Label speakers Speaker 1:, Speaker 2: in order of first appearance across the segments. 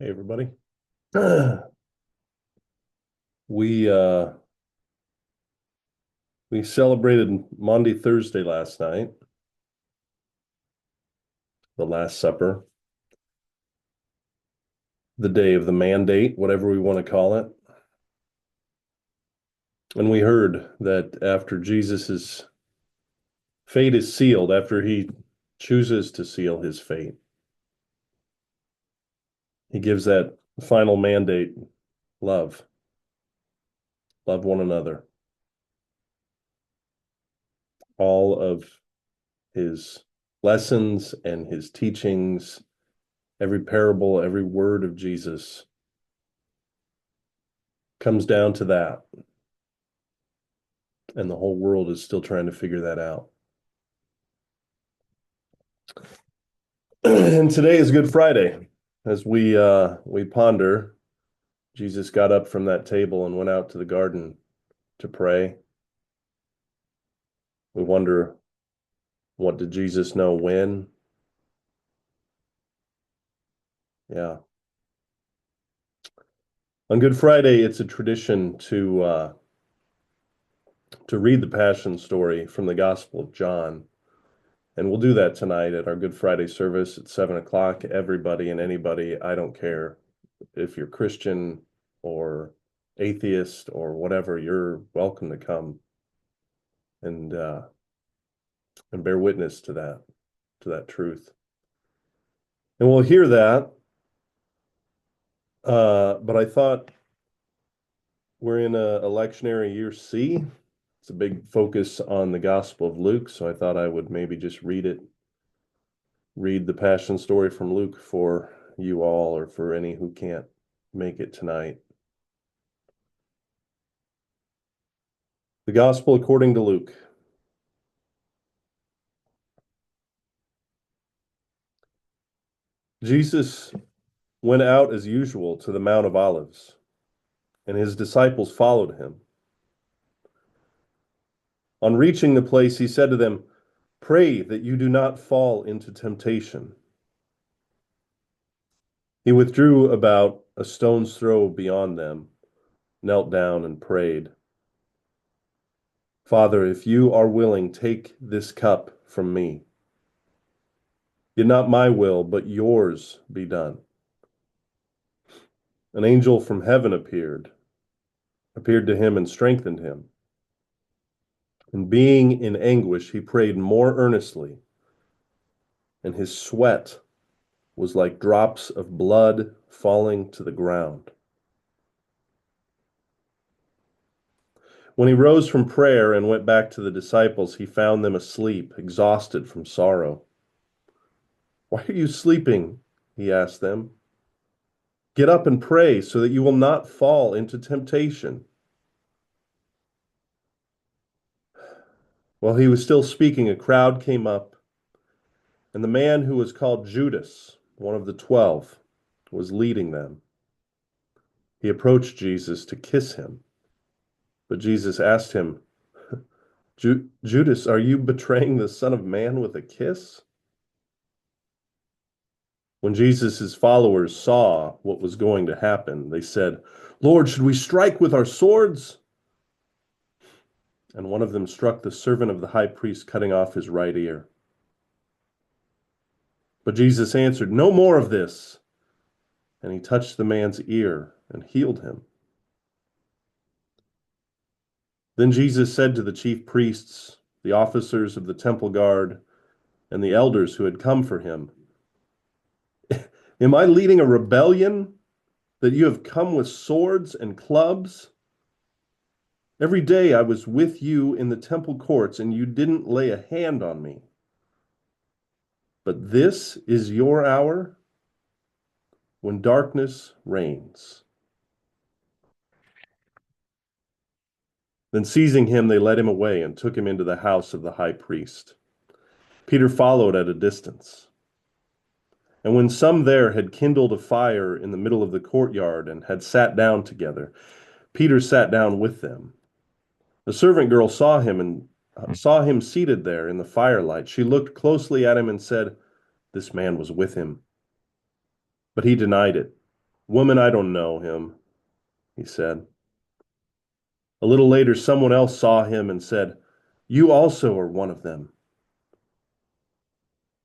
Speaker 1: Hey, everybody. We uh we celebrated Maundy Thursday last night, the Last Supper, the day of the mandate, whatever we want to call it. And we heard that after Jesus's fate is sealed, after he chooses to seal his fate, he gives that final mandate, love. Love one another. All of his lessons and his teachings, every parable, every word of Jesus comes down to that. And the whole world is still trying to figure that out. And today is Good Friday. As we ponder, Jesus got up from that table and went out to the garden to pray. We wonder, what did Jesus know when? Yeah. On Good Friday, it's a tradition to read the Passion story from the Gospel of John. And we'll do that tonight at our Good Friday service at 7 o'clock. Everybody and anybody, I don't care if you're Christian or atheist or whatever, you're welcome to come and bear witness to that truth. And we'll hear that. But I thought we're in a lectionary year C. It's a big focus on the Gospel of Luke, so I thought I would maybe just read the Passion story from Luke for you all, or for any who can't make it tonight. The Gospel according to Luke. Jesus went out as usual to the Mount of Olives, and his disciples followed him. On reaching the place, he said to them, "Pray that you do not fall into temptation." He withdrew about a stone's throw beyond them, knelt down and prayed, "Father, if you are willing, take this cup from me. Yet not my will, but yours be done." An angel from heaven appeared to him and strengthened him. And being in anguish, he prayed more earnestly, and his sweat was like drops of blood falling to the ground. When he rose from prayer and went back to the disciples, he found them asleep, exhausted from sorrow. "Why are you sleeping?" he asked them. "Get up and pray so that you will not fall into temptation." While he was still speaking, a crowd came up, and the man who was called Judas, one of the 12, was leading them. He approached Jesus to kiss him, but Jesus asked him, "Judas, are you betraying the Son of Man with a kiss?" When Jesus' followers saw what was going to happen, they said, "Lord, should we strike with our swords?" And one of them struck the servant of the high priest, cutting off his right ear. But Jesus answered, "No more of this." And he touched the man's ear and healed him. Then Jesus said to the chief priests, the officers of the temple guard, and the elders who had come for him, "Am I leading a rebellion that you have come with swords and clubs? Every day I was with you in the temple courts, and you didn't lay a hand on me. But this is your hour when darkness reigns." Then seizing him, they led him away and took him into the house of the high priest. Peter followed at a distance. And when some there had kindled a fire in the middle of the courtyard and had sat down together, Peter sat down with them. The servant girl saw him seated there in the firelight. She looked closely at him and said, "This man was with him." But he denied it. "Woman, I don't know him," he said. A little later, someone else saw him and said, "You also are one of them."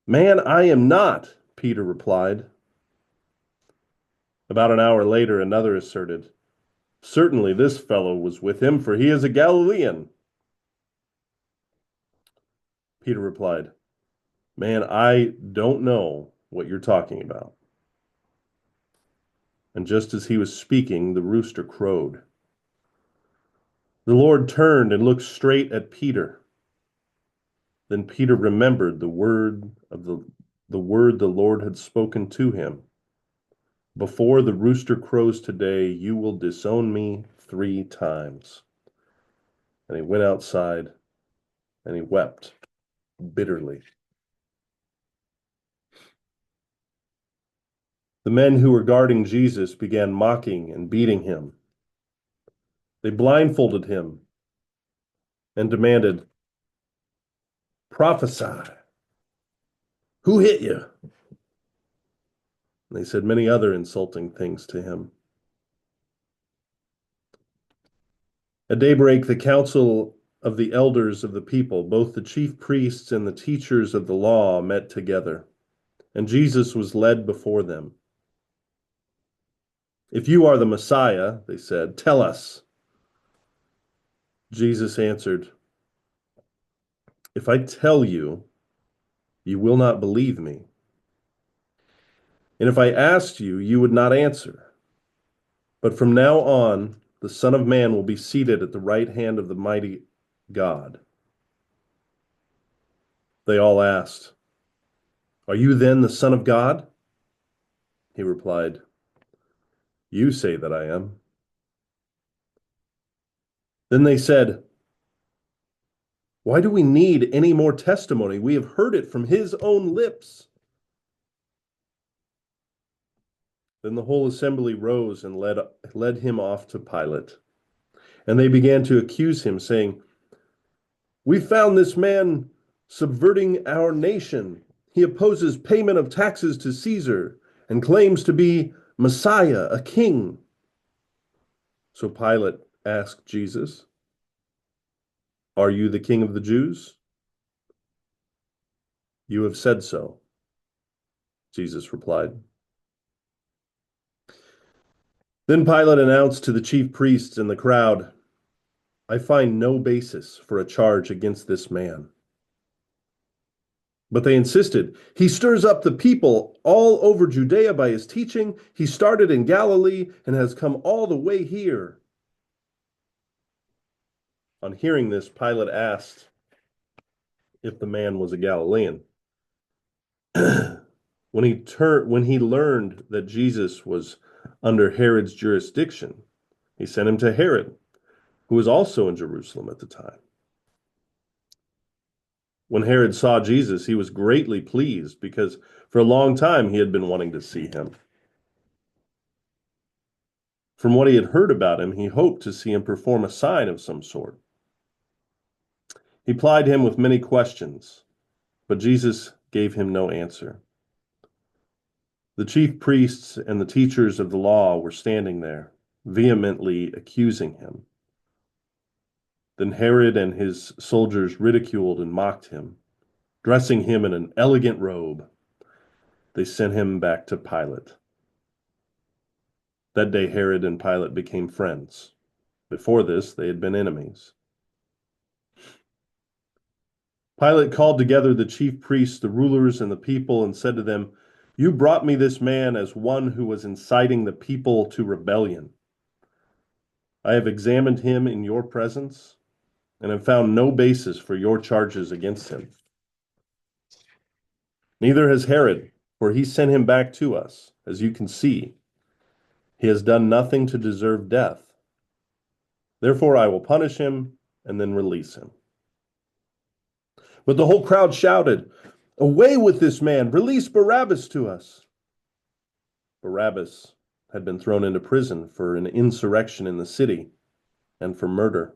Speaker 1: "Man, I am not," Peter replied. About an hour later, another asserted, "Certainly this fellow was with him, for he is a Galilean." Peter replied, "Man, I don't know what you're talking about." And just as he was speaking, the rooster crowed. The Lord turned and looked straight at Peter. Then Peter remembered the word the Lord had spoken to him. "Before the rooster crows today, you will disown me 3 times." And he went outside and he wept bitterly. The men who were guarding Jesus began mocking and beating him. They blindfolded him and demanded, "Prophesy. Who hit you?" And they said many other insulting things to him. At daybreak, the council of the elders of the people, both the chief priests and the teachers of the law, met together, and Jesus was led before them. "If you are the Messiah," they said, "tell us." Jesus answered, "If I tell you, you will not believe me. And if I asked you, you would not answer. But from now on, the Son of Man will be seated at the right hand of the mighty God." They all asked, "Are you then the Son of God?" He replied, "You say that I am." Then they said, "Why do we need any more testimony? We have heard it from his own lips." Then the whole assembly rose and led him off to Pilate. And they began to accuse him, saying, "We found this man subverting our nation. He opposes payment of taxes to Caesar and claims to be Messiah, a king." So Pilate asked Jesus, "Are you the king of the Jews?" "You have said so," Jesus replied. Then Pilate announced to the chief priests and the crowd, "I find no basis for a charge against this man." But they insisted, "He stirs up the people all over Judea by his teaching. He started in Galilee and has come all the way here." On hearing this, Pilate asked if the man was a Galilean. When he learned that Jesus was under Herod's jurisdiction, he sent him to Herod, who was also in Jerusalem at the time. When Herod saw Jesus, he was greatly pleased because for a long time he had been wanting to see him. From what he had heard about him, he hoped to see him perform a sign of some sort. He plied him with many questions, but Jesus gave him no answer. The chief priests and the teachers of the law were standing there, vehemently accusing him. Then Herod and his soldiers ridiculed and mocked him. Dressing him in an elegant robe, they sent him back to Pilate. That day Herod and Pilate became friends. Before this, they had been enemies. Pilate called together the chief priests, the rulers, and the people, and said to them, "You brought me this man as one who was inciting the people to rebellion. I have examined him in your presence and have found no basis for your charges against him. Neither has Herod, for he sent him back to us, as you can see. He has done nothing to deserve death. Therefore I will punish him and then release him." But the whole crowd shouted, "Away with this man! Release Barabbas to us!" Barabbas had been thrown into prison for an insurrection in the city and for murder.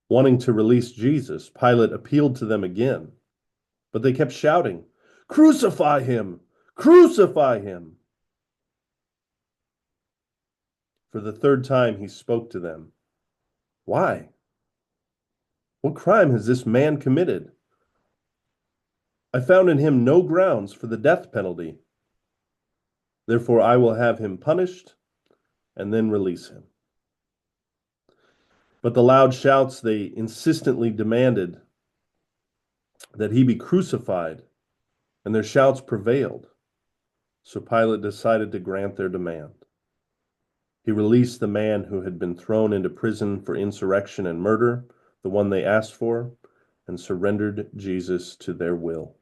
Speaker 1: Wanting to release Jesus, Pilate appealed to them again, but they kept shouting, "Crucify him! Crucify him!" For the third time he spoke to them. Why? What crime has this man committed? I found in him no grounds for the death penalty. Therefore I will have him punished and then release him. But the loud shouts, they insistently demanded that he be crucified, and their shouts prevailed. So Pilate decided to grant their demand. He released the man who had been thrown into prison for insurrection and murder, the one they asked for, and surrendered Jesus to their will.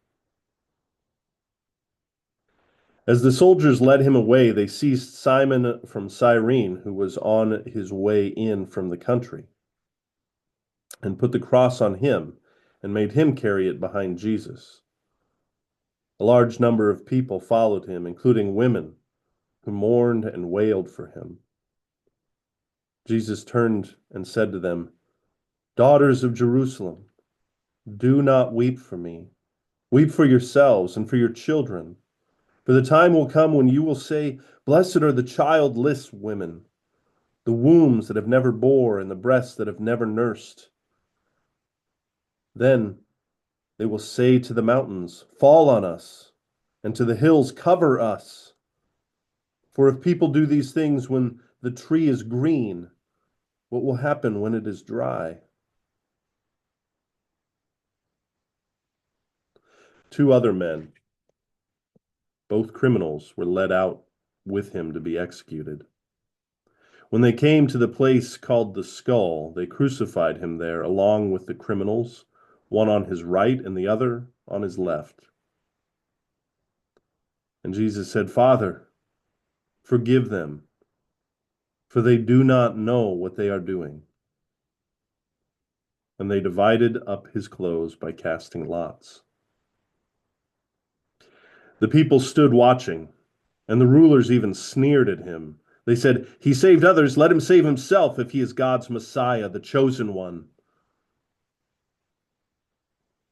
Speaker 1: As the soldiers led him away, they seized Simon from Cyrene, who was on his way in from the country, and put the cross on him and made him carry it behind Jesus. A large number of people followed him, including women who mourned and wailed for him. Jesus turned and said to them, "Daughters of Jerusalem, do not weep for me. Weep for yourselves and for your children. For the time will come when you will say, 'Blessed are the childless women, the wombs that have never bore and the breasts that have never nursed.' Then they will say to the mountains, 'Fall on us,' and to the hills, 'Cover us.' For if people do these things when the tree is green, what will happen when it is dry?" Two other men, both criminals, were led out with him to be executed. When they came to the place called the Skull, they crucified him there along with the criminals, one on his right and the other on his left. And Jesus said, "Father, forgive them, for they do not know what they are doing." And they divided up his clothes by casting lots. The people stood watching, and the rulers even sneered at him. They said, "He saved others, let him save himself if he is God's Messiah, the chosen one."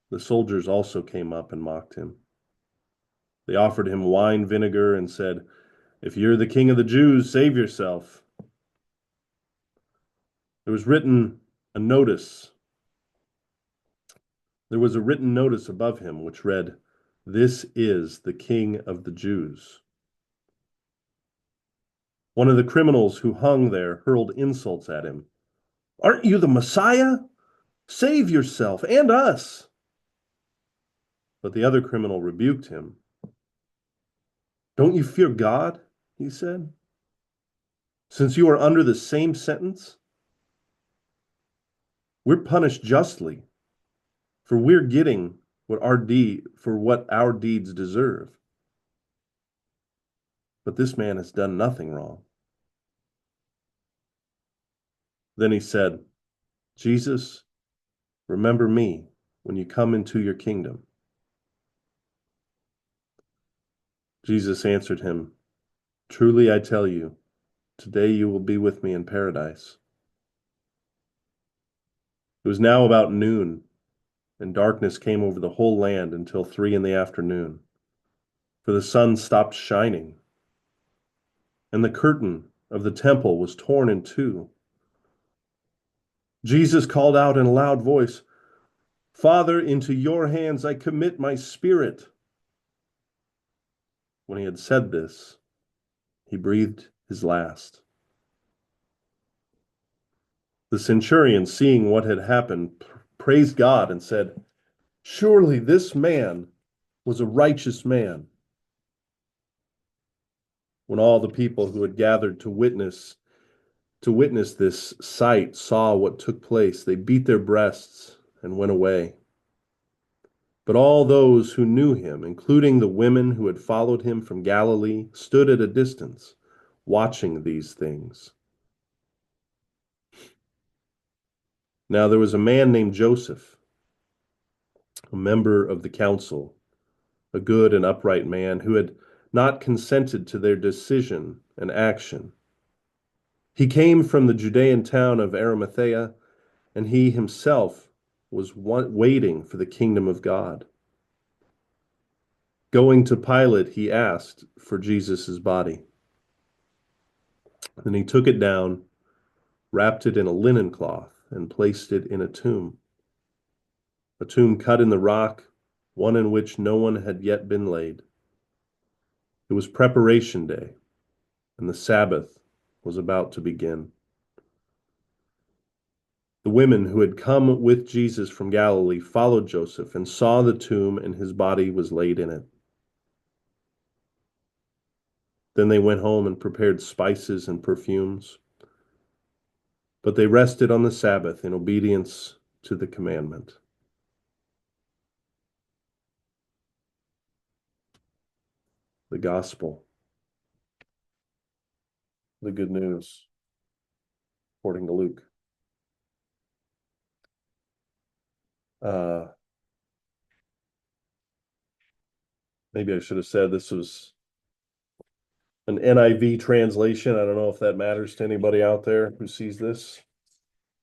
Speaker 1: The soldiers also came up and mocked him. They offered him wine vinegar and said, "If you're the king of the Jews, save yourself." There was a notice. There was a written notice above him which read, "This is the King of the Jews." One of the criminals who hung there hurled insults at him. "Aren't you the Messiah? Save yourself and us." But the other criminal rebuked him. "Don't you fear God?" he said, "since you are under the same sentence? We're punished justly, for we're getting what our deeds deserve. But this man has done nothing wrong." Then he said, "Jesus, remember me when you come into your kingdom." Jesus answered him, "Truly I tell you, today you will be with me in paradise." It was now about noon, and darkness came over the whole land until 3 p.m, for the sun stopped shining, and the curtain of the temple was torn in two. Jesus called out in a loud voice, "Father, into your hands I commit my spirit." When he had said this, he breathed his last. The centurion, seeing what had happened, praised God and said, "Surely this man was a righteous man." When all the people who had gathered to witness this sight saw what took place, they beat their breasts and went away. But all those who knew him, including the women who had followed him from Galilee, stood at a distance, watching these things. Now there was a man named Joseph, a member of the council, a good and upright man who had not consented to their decision and action. He came from the Judean town of Arimathea, and he himself was waiting for the kingdom of God. Going to Pilate, he asked for Jesus' body. Then he took it down, wrapped it in a linen cloth, and placed it in a tomb cut in the rock, one in which no one had yet been laid. It was preparation day, and the Sabbath was about to begin. The women who had come with Jesus from Galilee followed Joseph and saw the tomb, and his body was laid in it. Then they went home and prepared spices and perfumes. But they rested on the Sabbath in obedience to the commandment. The gospel, the good news, according to Luke. Maybe I should have said this was an NIV translation. I don't know if that matters to anybody out there who sees this,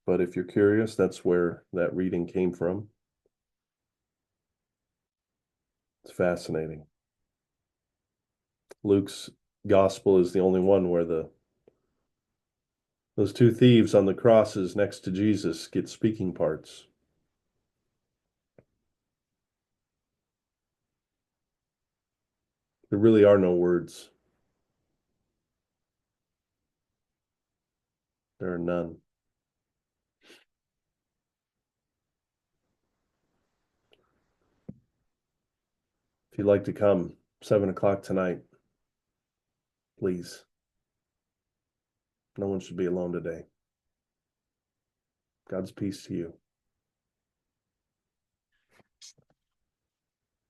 Speaker 1: but if you're curious, that's where that reading came from. It's fascinating. Luke's gospel is the only one where those two thieves on the crosses next to Jesus get speaking parts. There really are no words. There are none. If you'd like to come, 7 o'clock tonight, please. No one should be alone today. God's peace to you.